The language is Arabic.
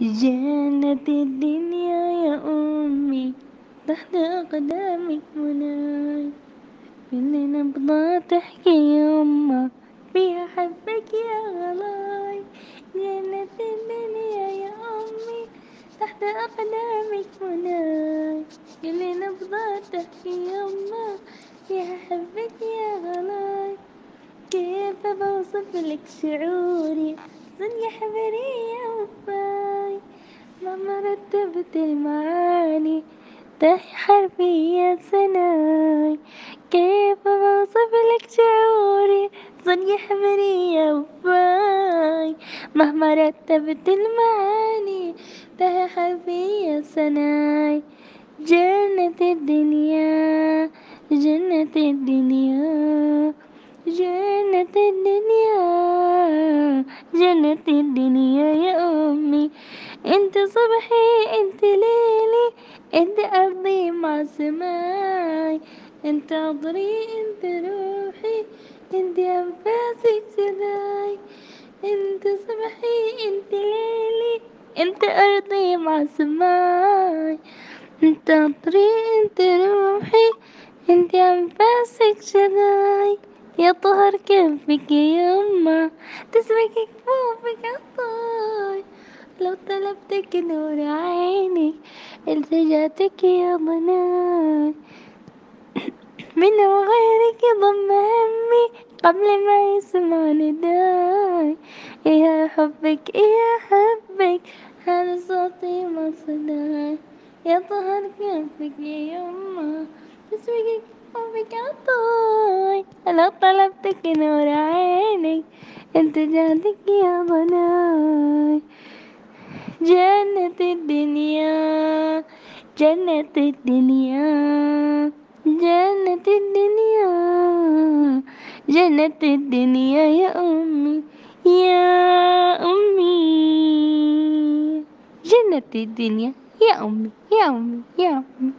جنة الدنيا يا أمي، تحت أقدامك مناي، كل نبضة تحكي يما، فيها حبك يا غلاي. جنة الدنيا يا أمي، تحت أقدامك مناي، كل نبضة تحكي يما، فيها حبك يا غلاي. كيف بوصف لك شعوري، صدق حبري يا وفاي، مهما رتبت المعاني تحي حرفية سناي. كيف بوصف لك شعوري، صدق حبري يا وفاي، مهما رتبت المعاني تحي حرفية سناي. جنة الدنيا، جنة الدنيا، جنة الدنيا، جنة الدنيا يا أمي. انت صبحي انت ليلي، انت أرضي مع سماي، انت عطري انت روحي، انت أنفاسي جناي. انت صبحي انت ليلي، انت أرضي مع سماي، انت عطري انت روحي، انت انفاسك شذاي. يا طهر كفك يا يما، تسمك كفوفك عطاي، لو طلبتك نور عيني التجاتك يا ضناي. من غيرك ضم همي قبل ما يسمع نداي. يا حبك يا حبك، هذا صوتي ما صداي. يا طهر كفك يا يما، تسويك كفوفك عطاي، لو طلبتك نور عينك انت جادك يا ضناي. جنة الدنيا، جنة الدنيا، جنة الدنيا، جنة الدنيا يا أمي، يا أمي. جنة الدنيا يا أمي، يا أمي، يا أمي.